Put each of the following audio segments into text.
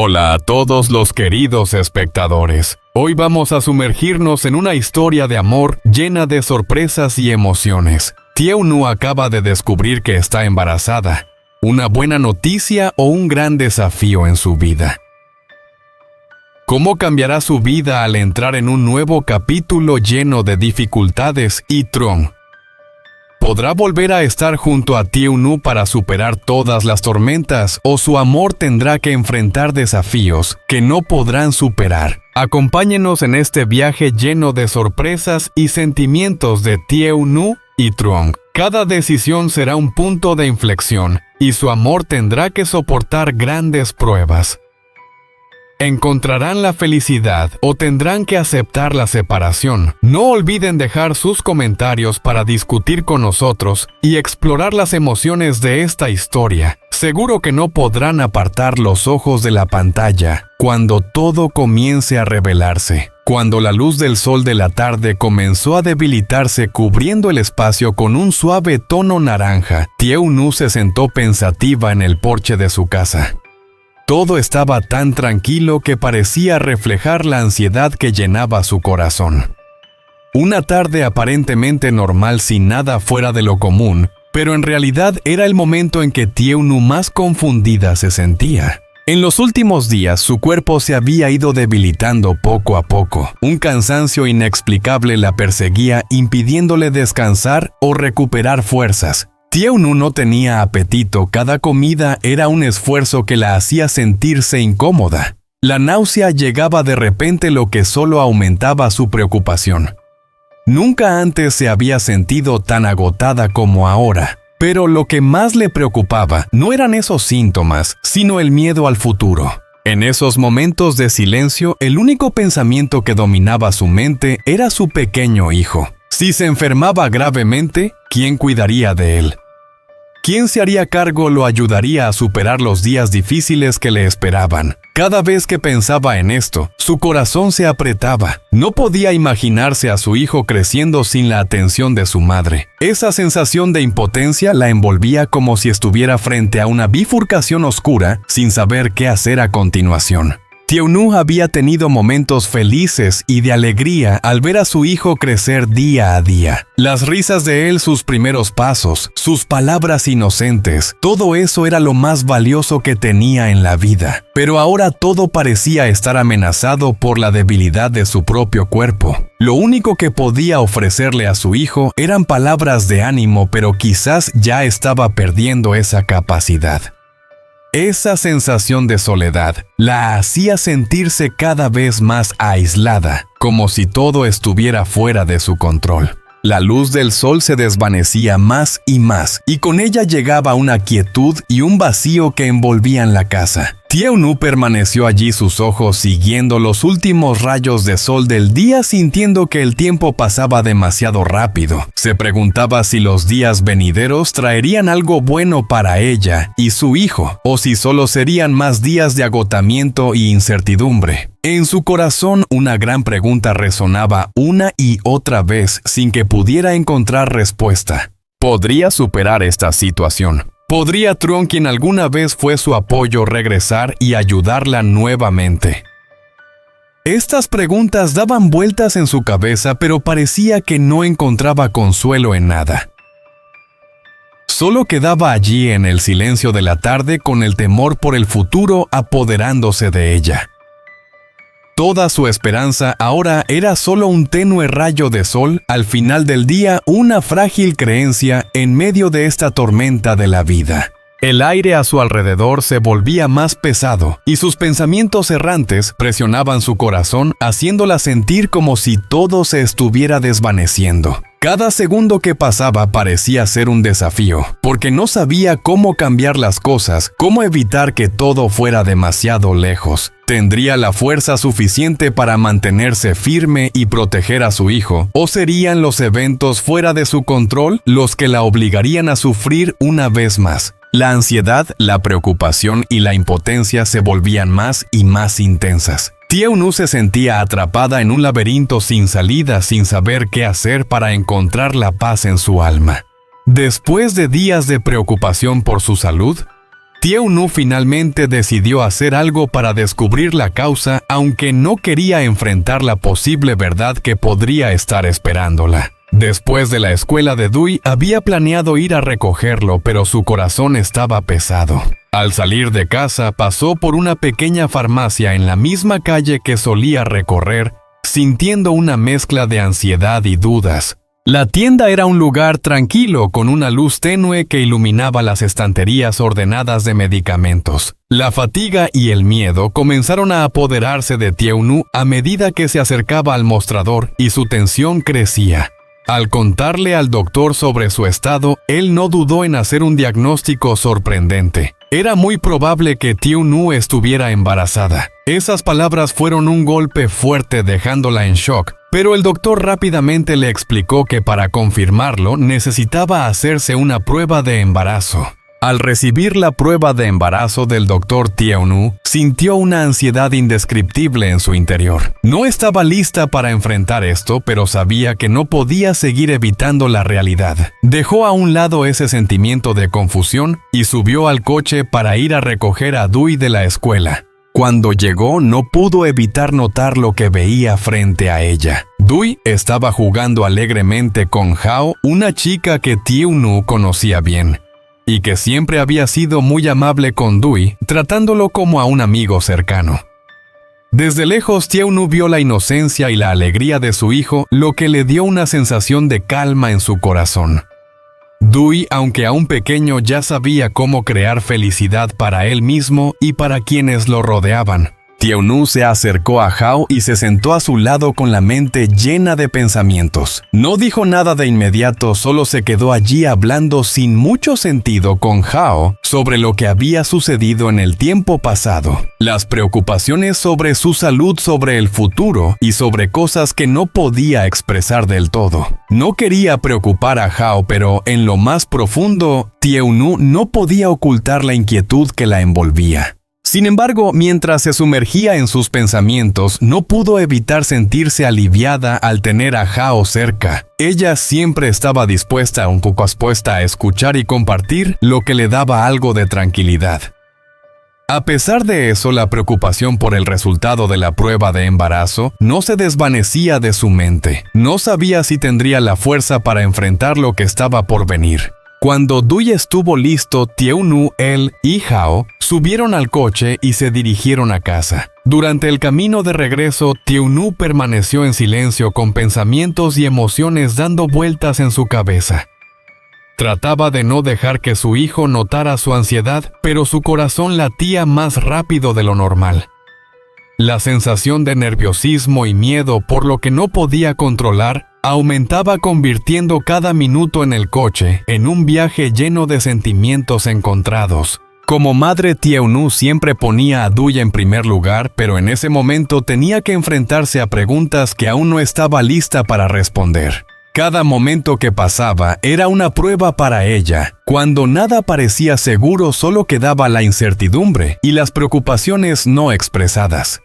Hola a todos los queridos espectadores. Hoy vamos a sumergirnos en una historia de amor llena de sorpresas y emociones. Tieu-nu acaba de descubrir que está embarazada. ¿Una buena noticia o un gran desafío en su vida? ¿Cómo cambiará su vida al entrar en un nuevo capítulo lleno de dificultades y Trung? ¿Podrá volver a estar junto a Tieu-nu para superar todas las tormentas o su amor tendrá que enfrentar desafíos que no podrán superar? Acompáñenos en este viaje lleno de sorpresas y sentimientos de Tieu-nu y Trung. Cada decisión será un punto de inflexión y su amor tendrá que soportar grandes pruebas. ¿Encontrarán la felicidad o tendrán que aceptar la separación? No olviden dejar sus comentarios para discutir con nosotros y explorar las emociones de esta historia. Seguro que no podrán apartar los ojos de la pantalla cuando todo comience a revelarse. Cuando la luz del sol de la tarde comenzó a debilitarse cubriendo el espacio con un suave tono naranja, Tieu-nu se sentó pensativa en el porche de su casa. Todo estaba tan tranquilo que parecía reflejar la ansiedad que llenaba su corazón. Una tarde aparentemente normal sin nada fuera de lo común, pero en realidad era el momento en que Tieu-nu más confundida se sentía. En los últimos días su cuerpo se había ido debilitando poco a poco. Un cansancio inexplicable la perseguía impidiéndole descansar o recuperar fuerzas. Tieu-nu no tenía apetito, cada comida era un esfuerzo que la hacía sentirse incómoda. La náusea llegaba de repente, lo que solo aumentaba su preocupación. Nunca antes se había sentido tan agotada como ahora, pero lo que más le preocupaba no eran esos síntomas, sino el miedo al futuro. En esos momentos de silencio, el único pensamiento que dominaba su mente era su pequeño hijo. Si se enfermaba gravemente, ¿quién cuidaría de él? ¿Quién se haría cargo? Lo ayudaría a superar los días difíciles que le esperaban. Cada vez que pensaba en esto, su corazón se apretaba. No podía imaginarse a su hijo creciendo sin la atención de su madre. Esa sensación de impotencia la envolvía como si estuviera frente a una bifurcación oscura sin saber qué hacer a continuación. Tieu-nu había tenido momentos felices y de alegría al ver a su hijo crecer día a día. Las risas de él, sus primeros pasos, sus palabras inocentes, todo eso era lo más valioso que tenía en la vida. Pero ahora todo parecía estar amenazado por la debilidad de su propio cuerpo. Lo único que podía ofrecerle a su hijo eran palabras de ánimo, pero quizás ya estaba perdiendo esa capacidad. Esa sensación de soledad la hacía sentirse cada vez más aislada, como si todo estuviera fuera de su control. La luz del sol se desvanecía más y con ella llegaba una quietud y un vacío que envolvían la casa. Tieu-nu permaneció allí, sus ojos siguiendo los últimos rayos de sol del día, sintiendo que el tiempo pasaba demasiado rápido. Se preguntaba si los días venideros traerían algo bueno para ella y su hijo, o si solo serían más días de agotamiento y incertidumbre. En su corazón una gran pregunta resonaba una y otra vez sin que pudiera encontrar respuesta. ¿Podría superar esta situación? ¿Podría Trung, quien alguna vez fue su apoyo, regresar y ayudarla nuevamente? Estas preguntas daban vueltas en su cabeza, pero parecía que no encontraba consuelo en nada. Solo quedaba allí en el silencio de la tarde con el temor por el futuro apoderándose de ella. Toda su esperanza ahora era solo un tenue rayo de sol al final del día, una frágil creencia en medio de esta tormenta de la vida. El aire a su alrededor se volvía más pesado y sus pensamientos errantes presionaban su corazón, haciéndola sentir como si todo se estuviera desvaneciendo. Cada segundo que pasaba parecía ser un desafío, porque no sabía cómo cambiar las cosas, cómo evitar que todo fuera demasiado lejos. ¿Tendría la fuerza suficiente para mantenerse firme y proteger a su hijo? ¿O serían los eventos fuera de su control los que la obligarían a sufrir una vez más? La ansiedad, la preocupación y la impotencia se volvían más y más intensas. Tieu-nu se sentía atrapada en un laberinto sin salida, sin saber qué hacer para encontrar la paz en su alma. Después de días de preocupación por su salud, Tieu-nu finalmente decidió hacer algo para descubrir la causa, aunque no quería enfrentar la posible verdad que podría estar esperándola. Después de la escuela de Dui, había planeado ir a recogerlo, pero su corazón estaba pesado. Al salir de casa, pasó por una pequeña farmacia en la misma calle que solía recorrer, sintiendo una mezcla de ansiedad y dudas. La tienda era un lugar tranquilo, con una luz tenue que iluminaba las estanterías ordenadas de medicamentos. La fatiga y el miedo comenzaron a apoderarse de Tieu-nu a medida que se acercaba al mostrador y su tensión crecía. Al contarle al doctor sobre su estado, él no dudó en hacer un diagnóstico sorprendente. Era muy probable que Tieu-nu estuviera embarazada. Esas palabras fueron un golpe fuerte, dejándola en shock, pero el doctor rápidamente le explicó que para confirmarlo necesitaba hacerse una prueba de embarazo. Al recibir la prueba de embarazo del doctor Tieu-nu, sintió una ansiedad indescriptible en su interior. No estaba lista para enfrentar esto, pero sabía que no podía seguir evitando la realidad. Dejó a un lado ese sentimiento de confusión y subió al coche para ir a recoger a Dui de la escuela. Cuando llegó, no pudo evitar notar lo que veía frente a ella. Dui estaba jugando alegremente con Hao, una chica que Tieu-nu conocía bien, y que siempre había sido muy amable con Dui, tratándolo como a un amigo cercano. Desde lejos, Tieu-nu vio la inocencia y la alegría de su hijo, lo que le dio una sensación de calma en su corazón. Dui, aunque aún pequeño, ya sabía cómo crear felicidad para él mismo y para quienes lo rodeaban. Tieu-nu se acercó a Hao y se sentó a su lado con la mente llena de pensamientos. No dijo nada de inmediato, solo se quedó allí hablando sin mucho sentido con Hao sobre lo que había sucedido en el tiempo pasado, las preocupaciones sobre su salud, sobre el futuro y sobre cosas que no podía expresar del todo. No quería preocupar a Hao, pero en lo más profundo, Tieu-nu no podía ocultar la inquietud que la envolvía. Sin embargo, mientras se sumergía en sus pensamientos, no pudo evitar sentirse aliviada al tener a Hao cerca. Ella siempre estaba dispuesta a escuchar y compartir, lo que le daba algo de tranquilidad. A pesar de eso, la preocupación por el resultado de la prueba de embarazo no se desvanecía de su mente. No sabía si tendría la fuerza para enfrentar lo que estaba por venir. Cuando Dui estuvo listo, Tieu-nu, él y Hao subieron al coche y se dirigieron a casa. Durante el camino de regreso, Tieu-nu permaneció en silencio con pensamientos y emociones dando vueltas en su cabeza. Trataba de no dejar que su hijo notara su ansiedad, pero su corazón latía más rápido de lo normal. La sensación de nerviosismo y miedo por lo que no podía controlar aumentaba, convirtiendo cada minuto en el coche en un viaje lleno de sentimientos encontrados. Como madre, Tieu-nu siempre ponía a Dui en primer lugar, pero en ese momento tenía que enfrentarse a preguntas que aún no estaba lista para responder. Cada momento que pasaba era una prueba para ella. Cuando nada parecía seguro, solo quedaba la incertidumbre y las preocupaciones no expresadas.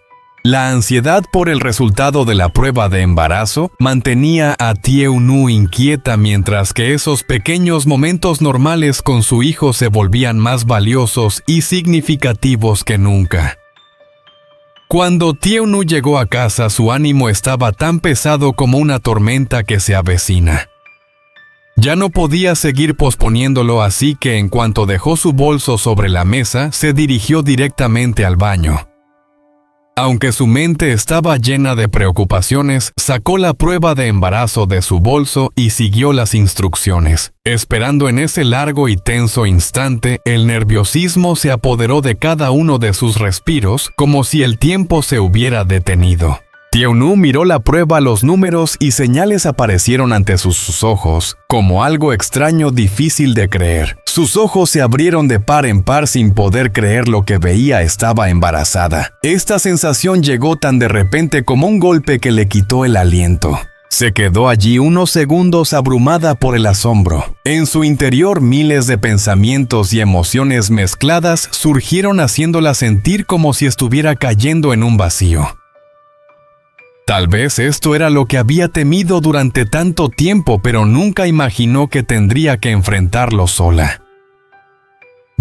La ansiedad por el resultado de la prueba de embarazo mantenía a Tieu-nu inquieta, mientras que esos pequeños momentos normales con su hijo se volvían más valiosos y significativos que nunca. Cuando Tieu-nu llegó a casa, su ánimo estaba tan pesado como una tormenta que se avecina. Ya no podía seguir posponiéndolo, así que en cuanto dejó su bolso sobre la mesa, se dirigió directamente al baño. Aunque su mente estaba llena de preocupaciones, sacó la prueba de embarazo de su bolso y siguió las instrucciones. Esperando en ese largo y tenso instante, el nerviosismo se apoderó de cada uno de sus respiros, como si el tiempo se hubiera detenido. Tieu-nu miró la prueba, los números y señales aparecieron ante sus ojos, como algo extraño, difícil de creer. Sus ojos se abrieron de par en par sin poder creer lo que veía. Estaba embarazada. Esta sensación llegó tan de repente como un golpe que le quitó el aliento. Se quedó allí unos segundos abrumada por el asombro. En su interior, miles de pensamientos y emociones mezcladas surgieron, haciéndola sentir como si estuviera cayendo en un vacío. Tal vez esto era lo que había temido durante tanto tiempo, pero nunca imaginó que tendría que enfrentarlo sola.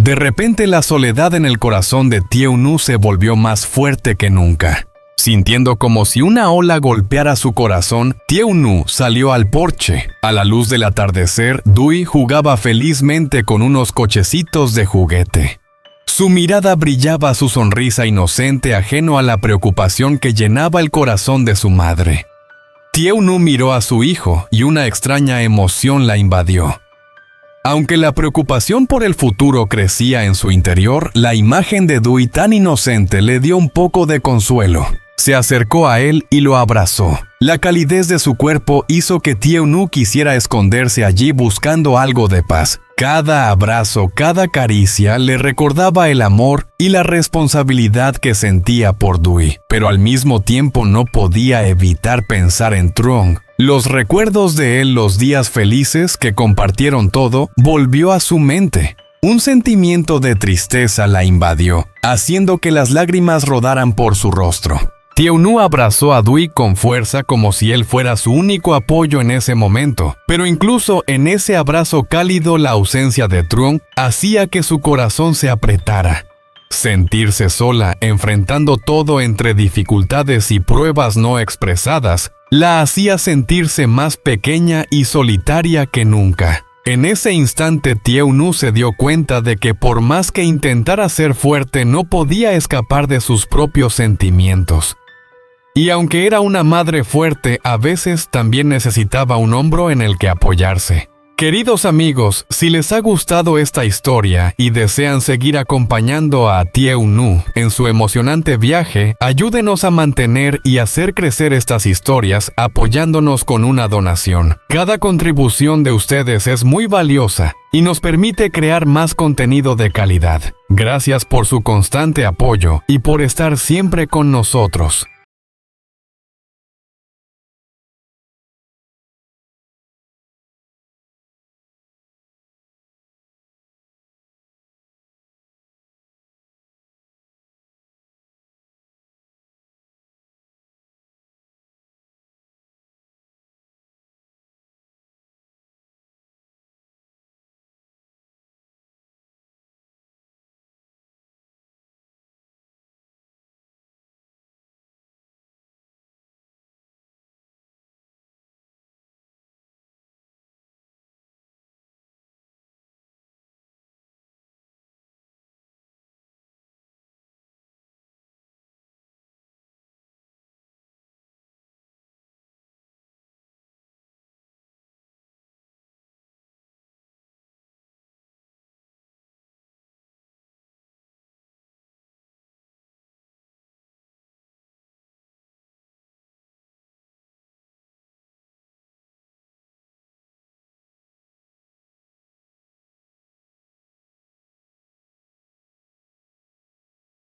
De repente la soledad en el corazón de Tiaoyu se volvió más fuerte que nunca. Sintiendo como si una ola golpeara su corazón, Tiaoyu salió al porche. A la luz del atardecer, Dui jugaba felizmente con unos cochecitos de juguete. Su mirada brillaba su sonrisa inocente, ajeno a la preocupación que llenaba el corazón de su madre. Tiaoyu miró a su hijo y una extraña emoción la invadió. Aunque la preocupación por el futuro crecía en su interior, la imagen de Dui tan inocente le dio un poco de consuelo. Se acercó a él y lo abrazó. La calidez de su cuerpo hizo que Tiaoyu quisiera esconderse allí buscando algo de paz. Cada abrazo, cada caricia le recordaba el amor y la responsabilidad que sentía por Dui, pero al mismo tiempo no podía evitar pensar en Truong. Los recuerdos de él, los días felices que compartieron todo, volvió a su mente. Un sentimiento de tristeza la invadió, haciendo que las lágrimas rodaran por su rostro. Tiaoyu abrazó a Dui con fuerza como si él fuera su único apoyo en ese momento, pero incluso en ese abrazo cálido la ausencia de Truong hacía que su corazón se apretara. Sentirse sola, enfrentando todo entre dificultades y pruebas no expresadas, la hacía sentirse más pequeña y solitaria que nunca. En ese instante Tiaoyu se dio cuenta de que por más que intentara ser fuerte no podía escapar de sus propios sentimientos. Y aunque era una madre fuerte, a veces también necesitaba un hombro en el que apoyarse. Queridos amigos, si les ha gustado esta historia y desean seguir acompañando a Tiaoyu en su emocionante viaje, ayúdenos a mantener y hacer crecer estas historias apoyándonos con una donación. Cada contribución de ustedes es muy valiosa y nos permite crear más contenido de calidad. Gracias por su constante apoyo y por estar siempre con nosotros.